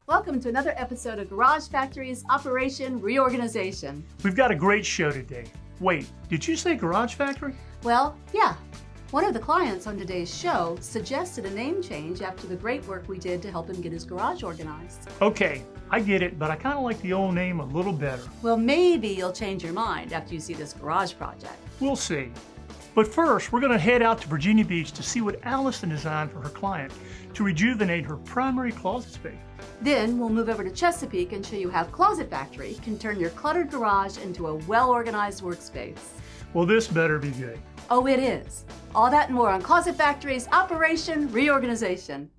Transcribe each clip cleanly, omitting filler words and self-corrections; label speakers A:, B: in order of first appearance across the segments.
A: Welcome to another episode of Garage Factory's Operation Reorganization.
B: We've got a great show today. Wait, did you say Garage Factory?
A: Well, yeah. One of the clients on today's show suggested a name change after the great work we did to help him get his garage organized.
B: Okay, I get it, but I kind of like the old name a little better.
A: Well, maybe you'll change your mind after you see this garage project.
B: We'll see. But first, we're going to head out to Virginia Beach to see what Alyson designed for her client to rejuvenate her primary closet space.
A: Then we'll move over to Chesapeake and show you how Closet Factory can turn your cluttered garage into a well-organized workspace.
B: Well, this better be good.
A: Oh, it is. All that and more on Closet Factory's Operation Reorganization.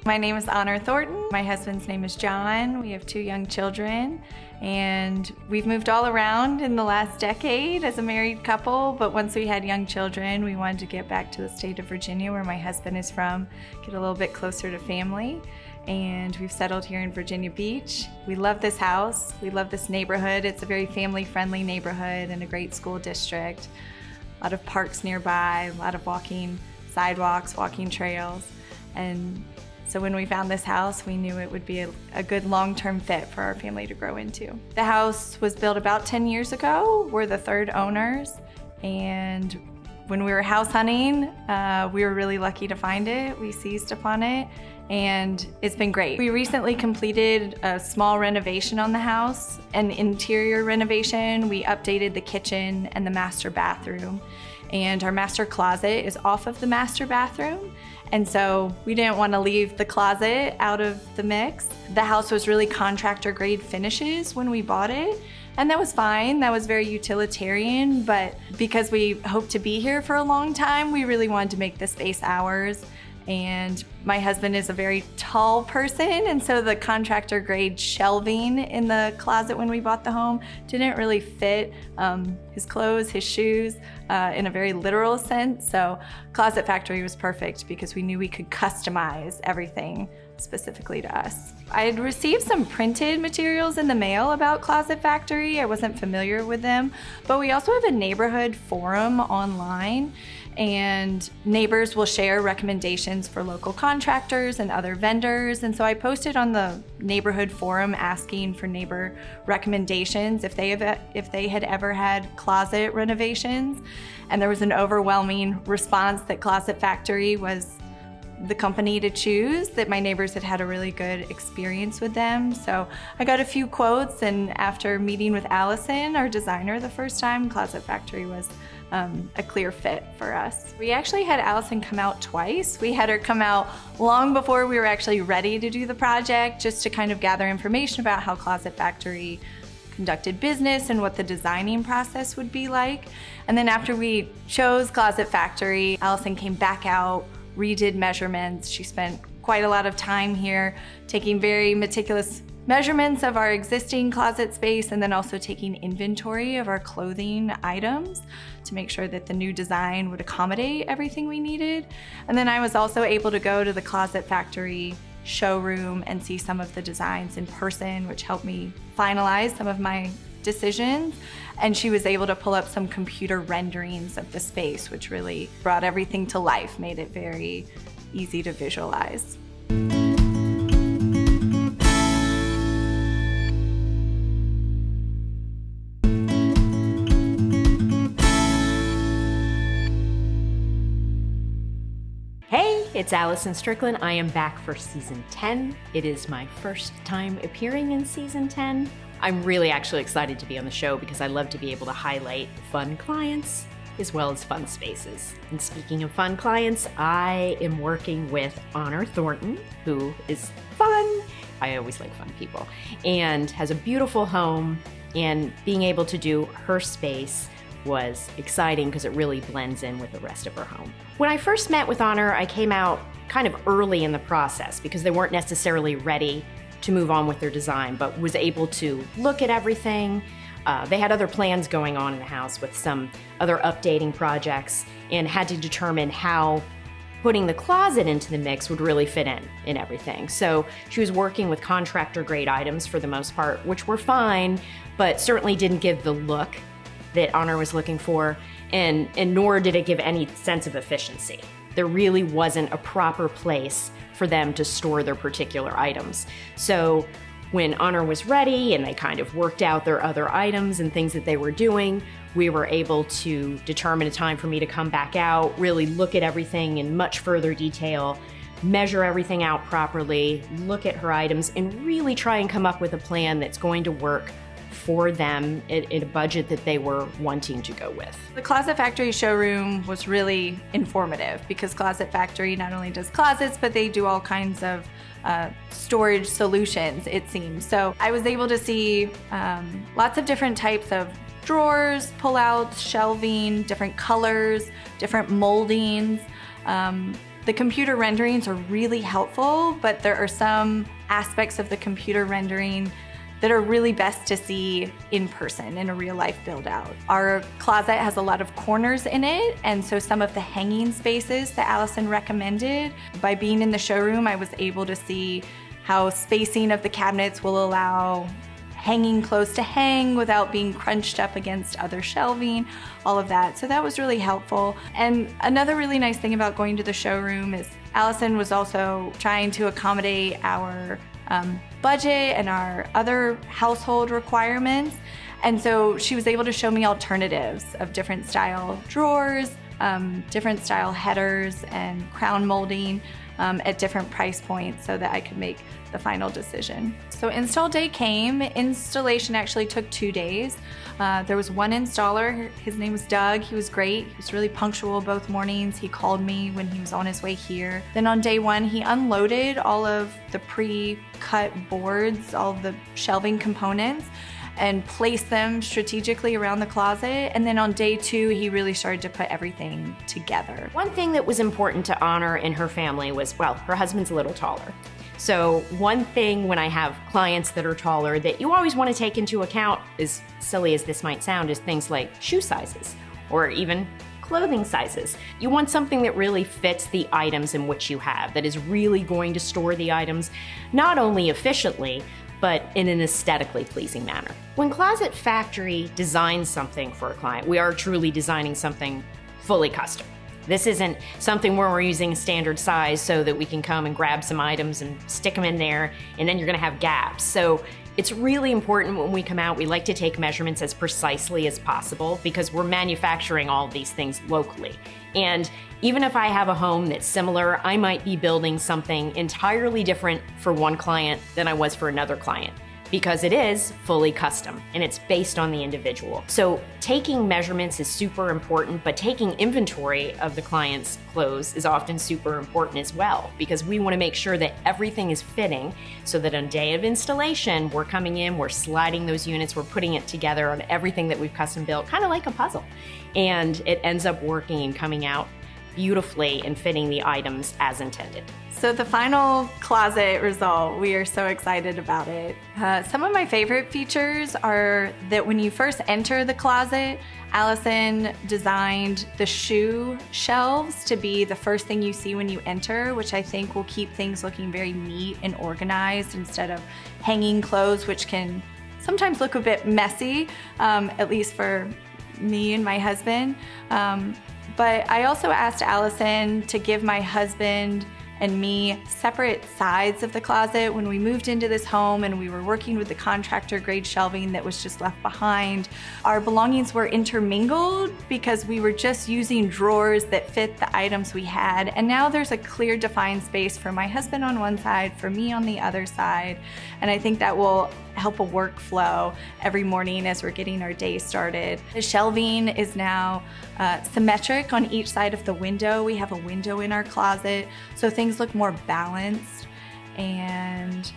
C: My name is Honor Thornton. My husband's name is John. We have 2 young children, and we've moved all around in the last decade as a married couple, but once we had young children, we wanted to get back to the state of Virginia, where my husband is from, get a little bit closer to family, and we've settled here in Virginia Beach. We love this house. We love this neighborhood. It's a very family-friendly neighborhood and a great school district. A lot of parks nearby, a lot of walking sidewalks, walking trails, and so when we found this house, we knew it would be a good long-term fit for our family to grow into. The house was built about 10 years ago. We're the 3rd owners, and when we were house hunting, we were really lucky to find it. We seized upon it, and it's been great. We recently completed a small renovation on the house, an interior renovation. We updated the kitchen and the master bathroom, and our master closet is off of the master bathroom. And so we didn't want to leave the closet out of the mix. The house was really contractor grade finishes when we bought it, and that was fine. That was very utilitarian, but because we hoped to be here for a long time, we really wanted to make the space ours. And my husband is a very tall person, and so the contractor grade shelving in the closet when we bought the home didn't really fit his clothes, his shoes, in a very literal sense. So Closet Factory was perfect because we knew we could customize everything specifically to us. I had received some printed materials in the mail about Closet Factory. I wasn't familiar with them, but we also have a neighborhood forum online, and neighbors will share recommendations for local contractors and other vendors. And so I posted on the neighborhood forum asking for neighbor recommendations if they had ever had closet renovations. And there was an overwhelming response that Closet Factory was the company to choose, that my neighbors had had a really good experience with them. So I got a few quotes, and after meeting with Alyson, our designer, the first time, Closet Factory was a clear fit for us. We actually had Alyson come out twice. We had her come out long before we were actually ready to do the project, just to kind of gather information about how Closet Factory conducted business and what the designing process would be like. And then after we chose Closet Factory, Alyson came back out, redid measurements. She spent quite a lot of time here taking very meticulous measurements of our existing closet space, and then also taking inventory of our clothing items to make sure that the new design would accommodate everything we needed. And then I was also able to go to the Closet Factory showroom and see some of the designs in person, which helped me finalize some of my decisions. And she was able to pull up some computer renderings of the space, which really brought everything to life, made it very easy to visualize.
D: Hey, it's Alyson Strickland. I am back for season 10. It is my first time appearing in season 10. I'm really actually excited to be on the show because I love to be able to highlight fun clients, as well as fun spaces. And speaking of fun clients, I am working with Honor Thornton, who is fun. I always like fun people, and has a beautiful home, and being able to do her space was exciting because it really blends in with the rest of her home. When I first met with Honor, I came out kind of early in the process because they weren't necessarily ready to move on with their design, but was able to look at everything. They had other plans going on in the house with some other updating projects, and had to determine how putting the closet into the mix would really fit in everything. So she was working with contractor grade items for the most part, which were fine, but certainly didn't give the look that Honor was looking for, and nor did it give any sense of efficiency. There really wasn't a proper place for them to store their particular items. So when Honor was ready and they kind of worked out their other items and things that they were doing, we were able to determine a time for me to come back out, really look at everything in much further detail, measure everything out properly, look at her items, and really try and come up with a plan that's going to work for them in a budget that they were wanting to go with.
C: The Closet Factory showroom was really informative because Closet Factory not only does closets, but they do all kinds of storage solutions, it seems. So I was able to see lots of different types of drawers, pullouts, shelving, different colors, different moldings. The computer renderings are really helpful, but there are some aspects of the computer rendering that are really best to see in person in a real life build out. Our closet has a lot of corners in it, and so some of the hanging spaces that Alyson recommended, by being in the showroom, I was able to see how spacing of the cabinets will allow hanging clothes to hang without being crunched up against other shelving, all of that. So that was really helpful. And another really nice thing about going to the showroom is Alyson was also trying to accommodate our budget and our other household requirements. And so she was able to show me alternatives of different style drawers, different style headers and crown molding at different price points so that I could make the final decision. So install day came. Installation actually took 2 days. There was one installer, his name was Doug. He was great. He was really punctual both mornings. He called me when he was on his way here. Then on day one, he unloaded all of the pre-cut boards, all of the shelving components, and placed them strategically around the closet. And then on day two, he really started to put everything together.
D: One thing that was important to Honor in her family was, well, her husband's a little taller. So one thing when I have clients that are taller that you always want to take into account, as silly as this might sound, is things like shoe sizes or even clothing sizes. You want something that really fits the items in which you have, that is really going to store the items not only efficiently, but in an aesthetically pleasing manner. When Closet Factory designs something for a client, we are truly designing something fully custom. This isn't something where we're using a standard size so that we can come and grab some items and stick them in there, and then you're gonna have gaps. So it's really important when we come out, we like to take measurements as precisely as possible because we're manufacturing all of these things locally. And even if I have a home that's similar, I might be building something entirely different for one client than I was for another client, because it is fully custom and it's based on the individual. So taking measurements is super important, but taking inventory of the client's clothes is often super important as well, because we want to make sure that everything is fitting so that on day of installation, we're coming in, we're sliding those units, we're putting it together on everything that we've custom built, kind of like a puzzle. And it ends up working and coming out beautifully and fitting the items as intended.
C: So the final closet result, we are so excited about it. Some of my favorite features are that when you first enter the closet, Alyson designed the shoe shelves to be the first thing you see when you enter, which I think will keep things looking very neat and organized instead of hanging clothes, which can sometimes look a bit messy, at least for me and my husband. But I also asked Alyson to give my husband and me separate sides of the closet. When we moved into this home and we were working with the contractor grade shelving that was just left behind, our belongings were intermingled because we were just using drawers that fit the items we had. And now there's a clear defined space for my husband on one side, for me on the other side. And I think that will help a workflow every morning as we're getting our day started. The shelving is now symmetric on each side of the window. We have a window in our closet, so things look more balanced. And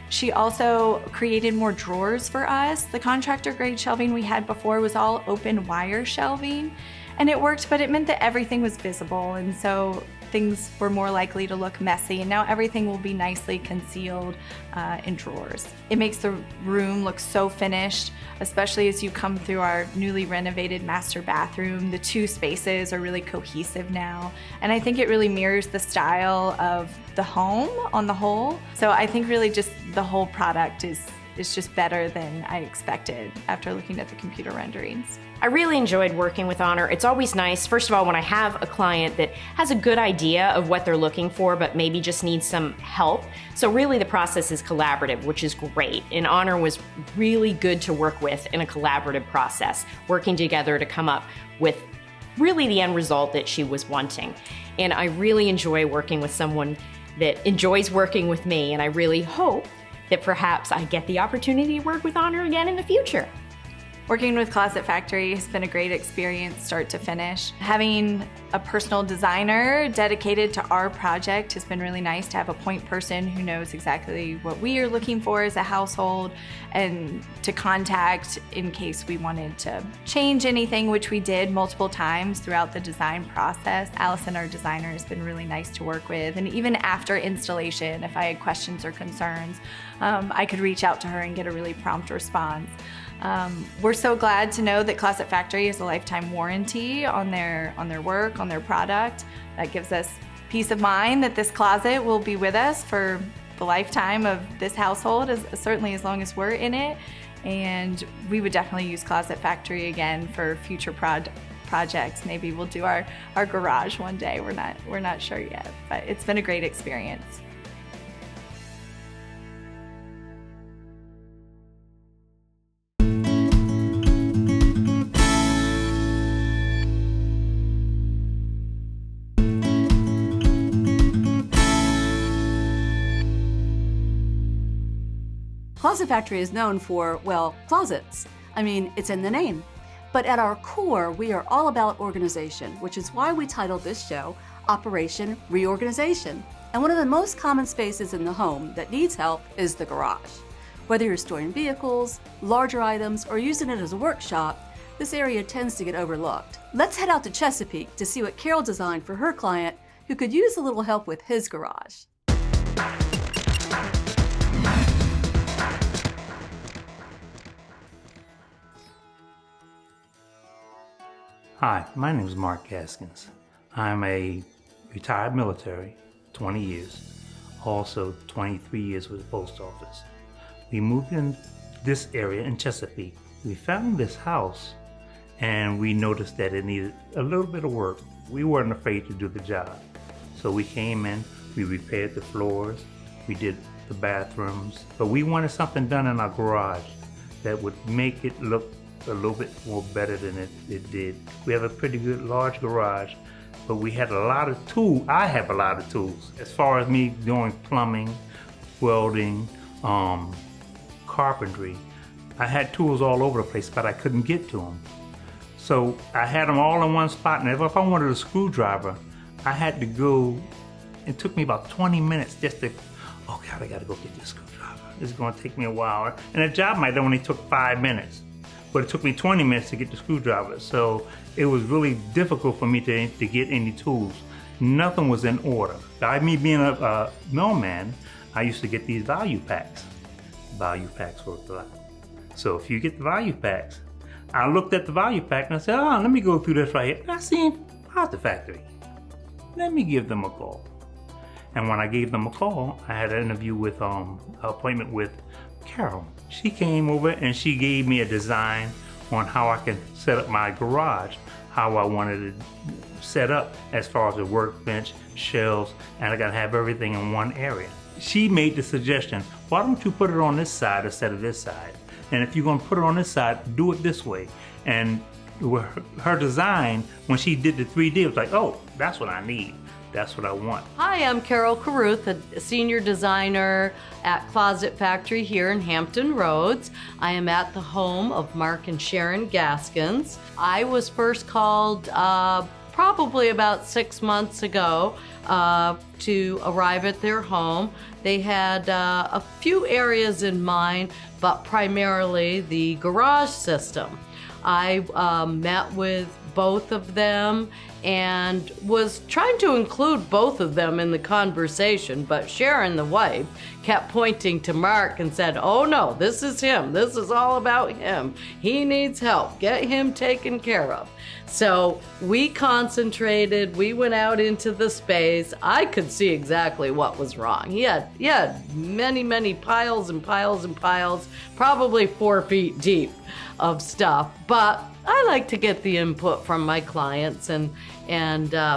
C: she also created more drawers for us. The contractor grade shelving we had before was all open wire shelving, and it worked, but it meant that everything was visible, and so things were more likely to look messy, and now everything will be nicely concealed in drawers. It makes the room look so finished, especially as you come through our newly renovated master bathroom. The two spaces are really cohesive now, and I think it really mirrors the style of the home on the whole. So I think really just the whole product is just better than I expected after looking at the computer renderings.
D: I really enjoyed working with Honor. It's always nice, first of all, when I have a client that has a good idea of what they're looking for, but maybe just needs some help. So really the process is collaborative, which is great. And Honor was really good to work with in a collaborative process, working together to come up with really the end result that she was wanting. And I really enjoy working with someone that enjoys working with me, and I really hope that perhaps I get the opportunity to work with Honor again in the future.
C: Working with Closet Factory has been a great experience start to finish. Having a personal designer dedicated to our project has been really nice, to have a point person who knows exactly what we are looking for as a household and to contact in case we wanted to change anything, which we did multiple times throughout the design process. Alyson, our designer, has been really nice to work with, and even after installation, if I had questions or concerns, I could reach out to her and get a really prompt response. We're so glad to know that Closet Factory has a lifetime warranty on their work, on their product. That gives us peace of mind that this closet will be with us for the lifetime of this household, certainly as long as we're in it. And we would definitely use Closet Factory again for future projects. Maybe we'll do our garage one day. We're not sure yet, but it's been a great experience.
A: Closet Factory is known for, well, closets. I mean, it's in the name. But at our core, we are all about organization, which is why we titled this show Operation Reorganization. And one of the most common spaces in the home that needs help is the garage. Whether you're storing vehicles, larger items, or using it as a workshop, this area tends to get overlooked. Let's head out to Chesapeake to see what Carol designed for her client who could use a little help with his garage.
E: Hi, my name is Mark Gaskins. I'm a retired military, 20 years, also 23 years with the post office. We moved in this area in Chesapeake. We found this house and we noticed that it needed a little bit of work. We weren't afraid to do the job. So we came in, we repaired the floors, we did the bathrooms, but we wanted something done in our garage that would make it look a little bit more better than it did. We have a pretty good large garage, but we had a lot of tools. I have a lot of tools. As far as me doing plumbing, welding, carpentry, I had tools all over the place, but I couldn't get to them. So I had them all in one spot, and if I wanted a screwdriver, I had to go. It took me about 20 minutes just to, oh God, I gotta go get this screwdriver. It's gonna take me a while. And the job might have only took 5 minutes. But it took me 20 minutes to get the screwdriver. So it was really difficult for me to get any tools. Nothing was in order. Me being a mailman, I used to get these value packs. Value packs worked a lot. So if you get the value packs, I looked at the value pack and I said, oh, let me go through this right here. And I seen Closet Factory. Let me give them a call. And when I gave them a call, I had an interview with, an appointment with Carol. She came over and she gave me a design on how I can set up my garage, how I wanted it set up as far as the workbench, shelves, and I gotta have everything in one area. She made the suggestion, why don't you put it on this side instead of this side? And if you're gonna put it on this side, do it this way. And her design, when she did the 3D, it was like, oh, that's what I need. That's what I want.
F: Hi, I'm Carol Caruth, a senior designer at Closet Factory here in Hampton Roads. I am at the home of Mark and Sharon Gaskins. I was first called probably about 6 months ago to arrive at their home. They had a few areas in mind, but primarily the garage system. I met with both of them and was trying to include both of them in the conversation, but Sharon, the wife, kept pointing to Mark and said, oh no, this is him. This is all about him. He needs help. Get him taken care of. So we concentrated, we went out into the space. I could see exactly what was wrong. He had many piles and piles and piles, probably 4 feet deep of stuff, but I like to get the input from my clients and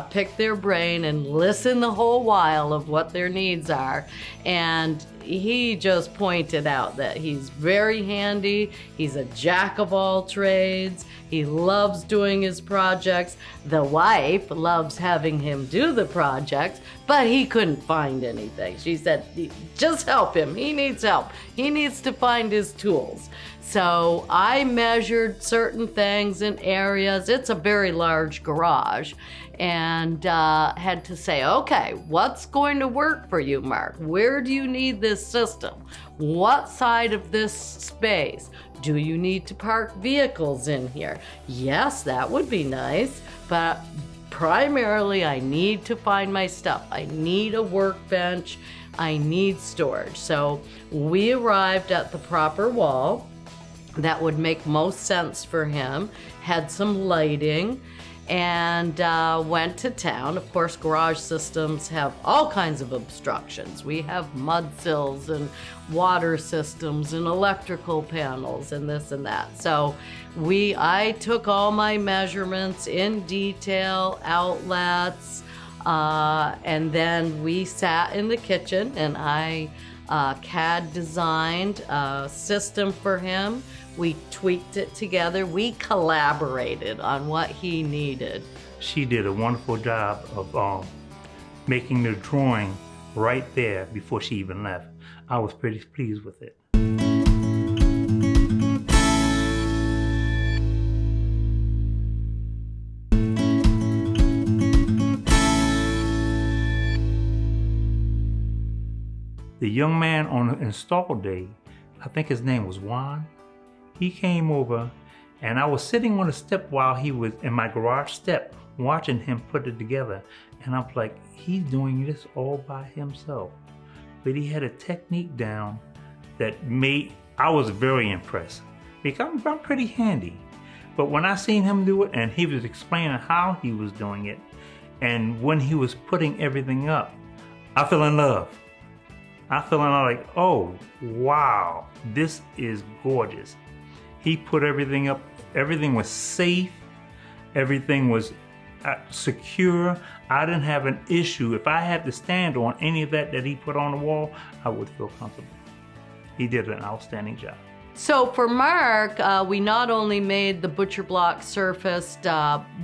F: pick their brain and listen the whole while of what their needs are. And he just pointed out that he's very handy. He's a jack of all trades. He loves doing his projects. The wife loves having him do the projects, but he couldn't find anything. She said, just help him. He needs help. He needs to find his tools. So I measured certain things in areas. It's a very large garage, and had to say, okay, what's going to work for you, Mark? Where do you need this system? What side of this space? Do you need to park vehicles in here? Yes, that would be nice, but primarily I need to find my stuff. I need a workbench. I need storage. So we arrived at the proper wall that would make most sense for him, had some lighting, and went to town. Of course, garage systems have all kinds of obstructions. We have mud sills and water systems and electrical panels and this and that. So I took all my measurements in detail, outlets, and then we sat in the kitchen and I CAD designed a system for him. We tweaked it together. We collaborated on what he needed.
E: She did a wonderful job of making the drawing right there before she even left. I was pretty pleased with it. The young man on the install day, I think his name was Juan, he came over and I was sitting on the step while he was in my garage step watching him put it together. And I'm like, he's doing this all by himself. But he had a technique down that I was very impressed because I'm pretty handy. But when I seen him do it and he was explaining how he was doing it and when he was putting everything up, I fell in love. I feel like, oh, wow, this is gorgeous. He put everything up. Everything was safe. Everything was secure. I didn't have an issue. If I had to stand on any of that he put on the wall, I would feel comfortable. He did an outstanding job.
F: So for Mark, we not only made the butcher block surfaced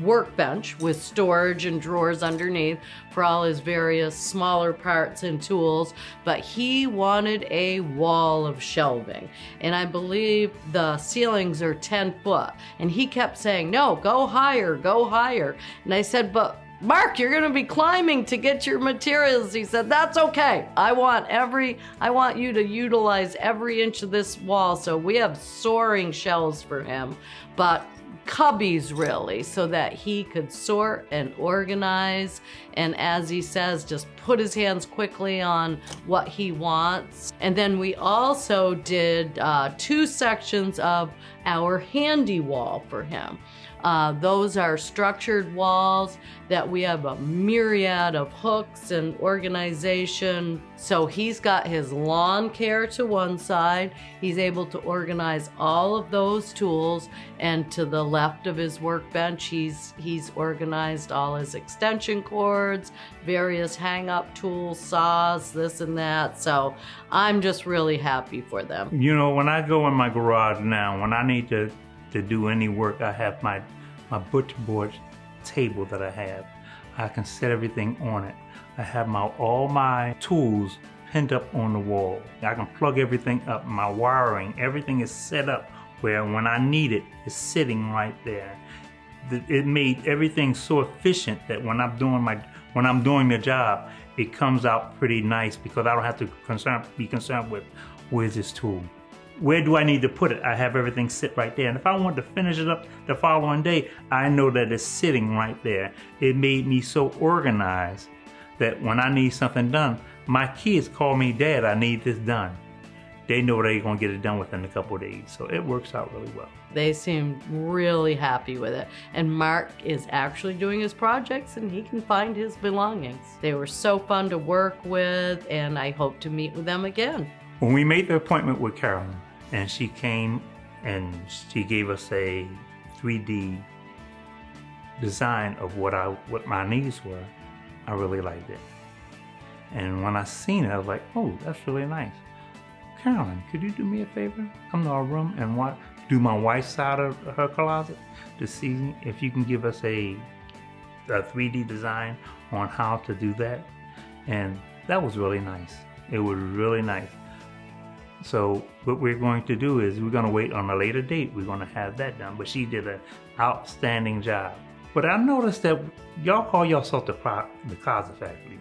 F: workbench with storage and drawers underneath for all his various smaller parts and tools, but he wanted a wall of shelving. And I believe the ceilings are 10 foot. And he kept saying, no, go higher, go higher. And I said, but Mark, you're gonna be climbing to get your materials. He said, that's okay. I want you to utilize every inch of this wall. So we have soaring shelves for him, but cubbies really, so that he could sort and organize. And as he says, just put his hands quickly on what he wants. And then we also did 2 sections of our handy wall for him. Those are structured walls that we have a myriad of hooks and organization. So he's got his lawn care to one side. He's able to organize all of those tools, and to the left of his workbench, he's organized all his extension cords, various hang-up tools, saws, this and that. So I'm just really happy for them.
E: You know, when I go in my garage now, when I need to do any work, I have my butcher board table that I have. I can set everything on it. I have all my tools pinned up on the wall. I can plug everything up. My wiring, everything is set up where when I need it, it's sitting right there. It made everything so efficient that when I'm doing the job, it comes out pretty nice because I don't have to be concerned with where's this tool. Where do I need to put it? I have everything sit right there. And if I want to finish it up the following day, I know that it's sitting right there. It made me so organized that when I need something done, my kids call me, Dad, I need this done. They know they're going to get it done within a couple of days. So it works out really well.
F: They seem really happy with it. And Mark is actually doing his projects and he can find his belongings. They were so fun to work with, and I hope to meet with them again.
E: When we made the appointment with Carolyn, and she came and she gave us a 3D design of what my needs were, I really liked it. And when I seen it, I was like, oh, that's really nice. Carolyn, could you do me a favor? Come to our room and do my wife's side of her closet to see if you can give us a 3D design on how to do that. And that was really nice. It was really nice. So what we're going to do is we're going to wait on a later date. We're going to have that done. But she did an outstanding job. But I noticed that y'all call yourself the Closet Factory.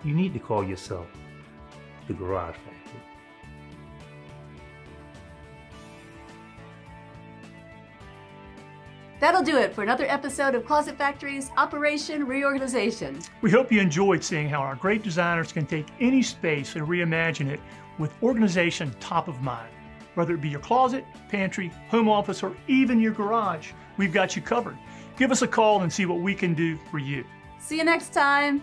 E: You need to call yourself the Garage Factory.
A: That'll do it for another episode of Closet Factory's Operation Reorganization.
B: We hope you enjoyed seeing how our great designers can take any space and reimagine it with organization top of mind. Whether it be your closet, pantry, home office, or even your garage, we've got you covered. Give us a call and see what we can do for you.
A: See you next time.